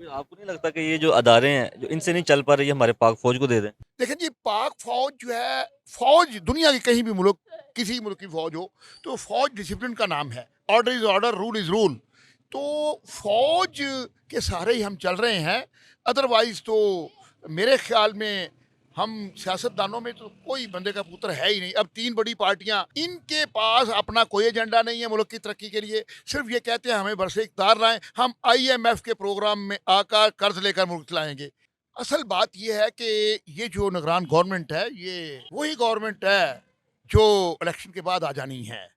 फिर आपको नहीं लगता कि ये जो अदारे हैं, जो इनसे नहीं चल पा रही है, हमारे पाक फ़ौज को दे दें? देखें जी, पाक फ़ौज जो है, फ़ौज दुनिया के कहीं भी मुल्क, किसी मुल्क की फ़ौज हो, तो फ़ौज डिसिप्लिन का नाम है। Order is order, rule is rule. तो फ़ौज के सहारे ही हम चल रहे हैं। अदरवाइज़ तो मेरे ख़्याल में हम सियासतदानों में तो कोई बंदे का पुत्र है ही नहीं। अब 3 बड़ी पार्टियाँ, इनके पास अपना कोई एजेंडा नहीं है मुल्क की तरक्की के लिए। सिर्फ़ ये कहते हैं हमें बरसे इक़्तिदार लाएँ, हम IMF के प्रोग्राम में आकर कर्ज़ लेकर मुल्क चलाएँगे। असल बात ये है कि ये जो निगरान गवर्नमेंट है, ये वही गवर्नमेंट है जो इलेक्शन के बाद आ जानी है।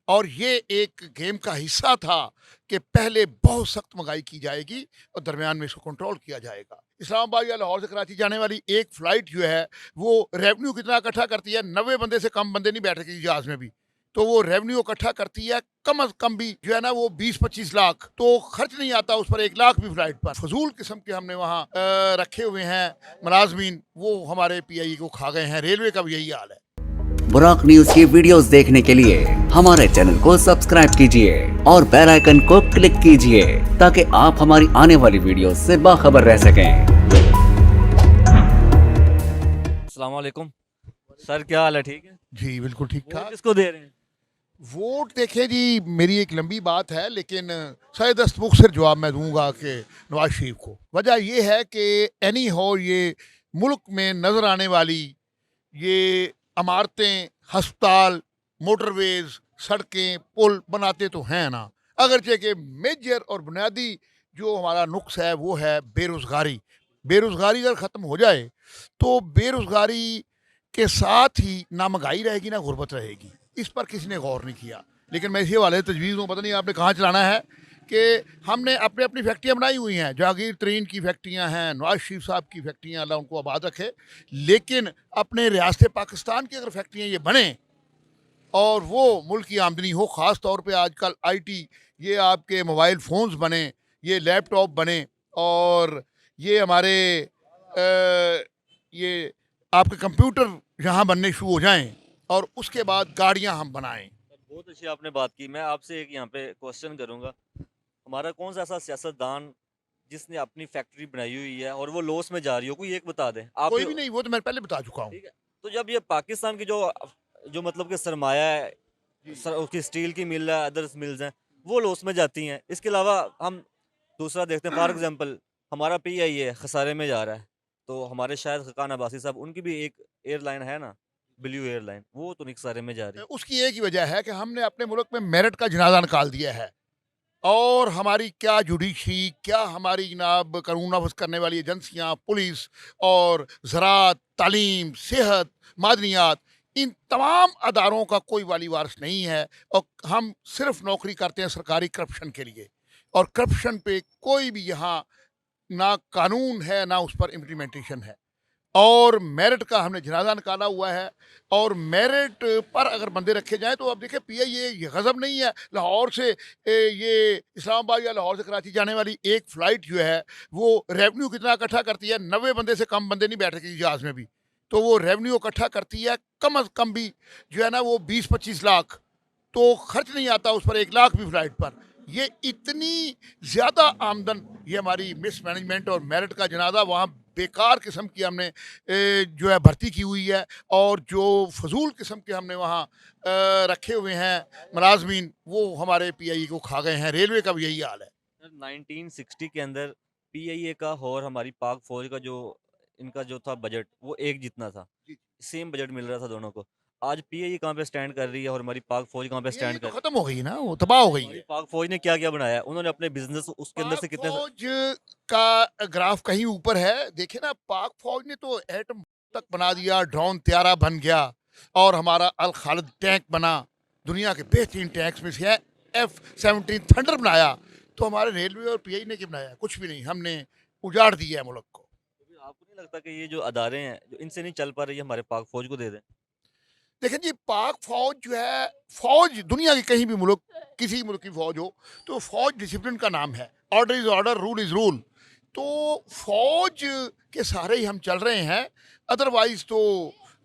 और ये एक गेम का हिस्सा था कि पहले बहुत सख्त महंगाई की जाएगी और दरमियान में इसको कंट्रोल किया जाएगा। इस्लामाबाद या लाहौर से कराची जाने वाली एक फ़्लाइट जो है, वो रेवेन्यू कितना इकट्ठा करती है, 90 बंदे से कम बंदे नहीं बैठ सके जहाज़ में भी। तो वो रेवेन्यू इकट्ठा करती है कम अज़ कम भी जो है ना, वो 20-25 लाख, तो खर्च नहीं आता उस पर 1 लाख भी फ़्लाइट पर। फ़ज़ूल किस्म के हमने वहाँ रखे हुए हैं मुलाज़मीन, वो हमारे पीआईए को खा गए हैं। रेलवे का भी यही हाल है। बुराक न्यूज की वीडियोस देखने के लिए हमारे चैनल को सब्सक्राइब कीजिए और बेल आइकन को क्लिक कीजिए ताकि आप हमारी आने वाली वीडियोस से बाखबर रह सकें। अस्सलाम वालेकुम। सर क्या हाल है, ठीक है? जी, बिल्कुल ठीक वोट ठाक। किसको दे रहे हैं? वोट देखें जी, मेरी एक लंबी बात है, लेकिन सही दस्तमुख्तर जवाब मैं दूंगा कि नवाज शरीफ को। वजह यह है कि एनी हो, ये मुल्क में नज़र आने वाली ये इमारतें, हस्पताल, मोटरवेज़, सड़कें, पुल बनाते तो हैं ना, अगरचे कि मेजर और बुनियादी जो हमारा नुक्स है वो है बेरोज़गारी। बेरोज़गारी अगर ख़त्म हो जाए तो बेरोज़गारी के साथ ही ना महंगाई रहेगी ना गुर्बत रहेगी। इस पर किसी ने गौर नहीं किया। लेकिन मैं इसी हवाले से तजवीज़ हूँ, पता नहीं आपने कहाँ चलाना है, कि हमने अपनी अपनी फैक्ट्रियाँ बनाई हुई हैं। जहांगीर तरीन की फैक्ट्रियाँ हैं, नवाज शरीफ साहब की फैक्ट्रियाँ, अल्लाह उनको आबाद रखे। लेकिन अपने रियासत पाकिस्तान की अगर फैक्ट्रियाँ ये बने और वो मुल्क की आमदनी हो, ख़ास तौर पे आजकल आईटी, ये आपके मोबाइल फ़ोन्स बने, ये लैपटॉप बने, और ये हमारे ये आपके कंप्यूटर यहाँ बनने शुरू हो जाएं, और उसके बाद गाड़ियाँ हम बनाएं। सर बहुत अच्छी आपने बात की। मैं आपसे एक यहाँ पे क्वेश्चन करूँगा। हमारा कौन सा ऐसा सियासतदान जिसने अपनी फैक्ट्री बनाई हुई है और वो लॉस में जा रही हो, कोई एक बता दें आप। कोई भी नहीं, वो तो मैं पहले बता चुका हूँ। ठीक है। तो जब ये पाकिस्तान की जो जो मतलब कि सरमाया है, उसकी स्टील की मिल है, अदर्स मिल्स हैं, वो लॉस में जाती हैं। इसके अलावा हम दूसरा देखते हैं, फॉर एग्जांपल हमारा पीआईए खसारे में जा रहा है, तो हमारे शायद खकान अब्बासी साहब, उनकी भी एक एयरलाइन है ना, ब्लू एयरलाइन, वो तो नहीं खसारे में जा रही। उसकी एक ही वजह है कि हमने अपने मुल्क में मेरिट का जनाजा निकाल दिया है। और हमारी क्या जुडिशरी, क्या हमारी जनाब कानून नाफिज करने वाली एजेंसियाँ, पुलिस और ज़राअत, तालीम, सेहत, मादनियात, इन तमाम अदारों का कोई वाली वारिस नहीं है। और हम सिर्फ नौकरी करते हैं सरकारी करप्शन के लिए, और करप्शन पे कोई भी यहाँ ना कानून है ना उस पर इम्प्लीमेंटेशन है। और मेरिट का हमने जनाजा निकाला हुआ है। और मेरिट पर अगर बंदे रखे जाएँ तो अब देखिए, पीआईए ये गज़ब नहीं है। लाहौर से ये इस्लामाबाद या लाहौर से कराची जाने वाली एक फ़्लाइट जो है, वो रेवेन्यू कितना इकट्ठा करती है, 90 बंदे से कम बंदे नहीं बैठ सके जहाज़ में भी। तो वो रेवेन्यू इकट्ठा करती है कम अज़ कम भी जो है ना, वो 20-25 लाख, तो खर्च नहीं आता उस पर 1 लाख भी फ़्लाइट पर। ये इतनी ज़्यादा आमदन, ये हमारी मिसमैनेजमेंट और मेरिट का जनाजा वहाँ बेकार किस्म की हमने जो है भर्ती की हुई है। और जो फ़ज़ूल किस्म के हमने वहाँ रखे हुए हैं मुलाज़मीन, वो हमारे पीआईए को खा गए हैं। रेलवे का भी यही हाल है। सर 1960 के अंदर पीआईए का और हमारी पाक फौज का जो इनका जो था बजट, वो एक जितना था। जी। सेम बजट मिल रहा था दोनों को। आज पीआईए कहाँ पे स्टैंड कर रही है और हमारी पाक फौज कहाँ पे पीआईए स्टैंड तो कर। ख़त्म हो गई ना, वो तबाह हो गई हमारी है। पाक फौज ने क्या क्या बनाया, उन्होंने अपने बिजनेस उसके अंदर पाक से कितने फौज का ग्राफ कहीं ऊपर है। देखिए ना, पाक फौज ने तो एटम तक बना दिया, ड्रोन त्यारा बन गया, और हमारा अल खालिद टैंक बना, दुनिया के बेहतरीन टैंक्स में से है। F-17 थंडर बनाया। तो हमारे रेलवे और पीआई ने क्या बनाया? कुछ भी नहीं। हमने उजाड़ दिया है मुल्क को। तो फिर आपको नहीं लगता कि ये जो अदारे हैं, जो इनसे नहीं चल पा रही है, हमारे पाक फौज को दे दें? देखें जी, पाक फौज जो है, फौज दुनिया के कहीं भी मुल्क, किसी मुल्क की फौज हो, तो फौज डिसिप्लिन का नाम है। Order is order, rule is rule. तो फौज के सहारे ही हम चल रहे हैं। अदरवाइज तो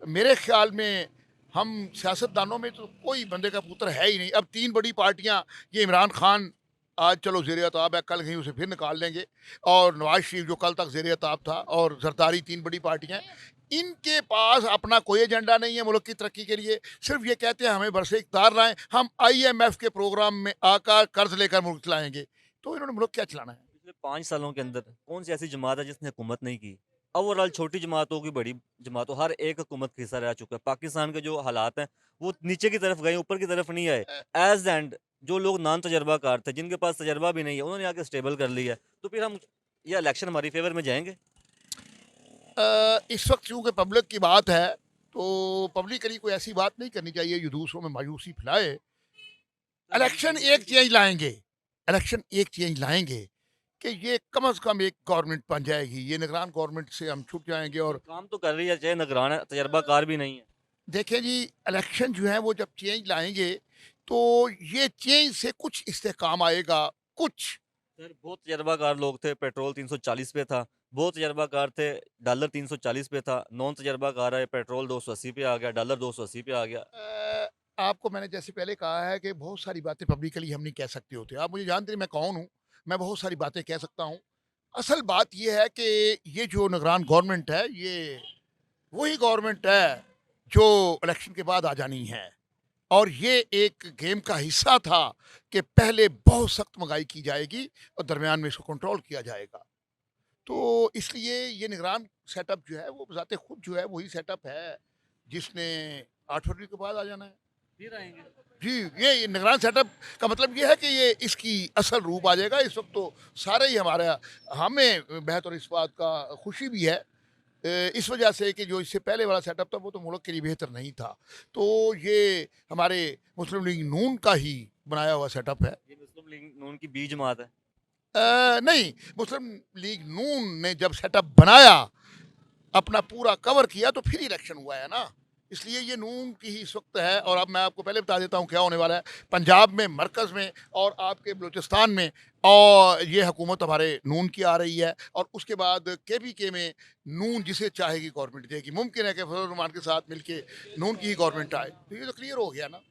मेरे ख्याल में हम सियासतदानों में तो कोई बंदे का पुत्र है ही नहीं। अब 3 बड़ी पार्टियां, ये इमरान खान आज चलो ज़ेर-ए-ताब है, कल कहीं उसे फिर निकाल लेंगे। और नवाज़ शरीफ जो कल तक ज़ेर-ए-ताब था, और ज़रदारी, 3 बड़ी पार्टियाँ हैं, इनके पास अपना कोई एजेंडा नहीं है मुल्क की तरक्की के लिए। सिर्फ ये कहते हैं हमें बरसे इक़्तिदार लाएँ, हम IMF के प्रोग्राम में आकर कर्ज़ लेकर मुल्क चलाएँगे। तो इन्होंने मुल्क क्या चलाना है? पिछले 5 सालों के अंदर कौन सी ऐसी जमात है जिसने हुकूमत नहीं की? ओवरऑल छोटी जमात हो कि बड़ी जमात हो, हर एक हुकूमत का हिस्सा रह चुका है। पाकिस्तान के जो हालात हैं, वो नीचे की तरफ गए, ऊपर की तरफ नहीं आए। एज़ एंड जो लोग नान तजर्बाकार थे, जिनके पास तजर्बा भी नहीं है, उन्होंने आके स्टेबल कर लिया है। तो फिर हम ये इलेक्शन हमारी फ़ेवर में जाएँगे? इस वक्त चूँकि पब्लिक की बात है, तो पब्लिकली कोई ऐसी बात नहीं करनी चाहिए जो दूसरों में मायूसी फैलाए। इलेक्शन एक चेंज लाएँगे, इलेक्शन एक चेंज लाएँगे कि ये कम से कम एक गवर्नमेंट बन जाएगी। ये निगरान गवर्नमेंट से हम छूट जाएँगे। और काम तो कर रही है, चाहे निगरान है, तजर्बाकार भी नहीं है। देखें जी, इलेक्शन जो है वो जब चेंज लाएँगे, तो ये चेंज से कुछ इस्तेहकाम आएगा, कुछ। सर बहुत तजर्बाकार लोग थे, पेट्रोल 340 पे था। बहुत तजर्बाकार थे, डॉलर 340 पे था। नॉन तजर्बाकार है, पेट्रोल 280 पे आ गया, डॉलर 280 पे आ गया। आपको मैंने जैसे पहले कहा है कि बहुत सारी बातें पब्लिकली हम नहीं कह सकते होते। आप मुझे जानते हैं मैं कौन हूँ, मैं बहुत सारी बातें कह सकता हूँ। असल बात ये है कि ये जो निगरान गवर्नमेंट है, ये वही गवर्नमेंट है जो इलेक्शन के बाद आ जानी है। और ये एक गेम का हिस्सा था कि पहले बहुत सख्त महंगाई की जाएगी और दरमियान में इसको कंट्रोल किया जाएगा। तो इसलिए ये निगरान सेटअप जो है वो ज़ाते खुद जो है वही सेटअप है जिसने 8 फरवरी के बाद आ जाना है। फिर आएंगे। जी, ये निगरान सेटअप का मतलब ये है कि ये इसकी असल रूप आ जाएगा। इस वक्त तो सारे ही हमारा, हमें बेहतर इस बात का खुशी भी है इस वजह से कि जो इससे पहले वाला सेटअप था वो तो मुल्क के लिए बेहतर नहीं था। तो ये हमारे मुस्लिम लीग नून का ही बनाया हुआ सेटअप है। ये मुस्लिम लीग नून की बी जमात है। नहीं, मुस्लिम लीग नून ने जब सेटअप बनाया, अपना पूरा कवर किया, तो फिर इलेक्शन हुआ है ना। इसलिए ये नून की ही इस वक्त है। और अब मैं आपको पहले बता देता हूँ क्या होने वाला है। पंजाब में, मरकज़ में और आपके बलूचिस्तान में, और ये हुकूमत हमारे नून की आ रही है। और उसके बाद KPK में नून जिसे चाहेगी गवर्नमेंट देगी। मुमकिन है कि फजल रहमान के साथ मिलके नून की ही गवर्नमेंट आए। तो ये तो क्लियर हो गया ना।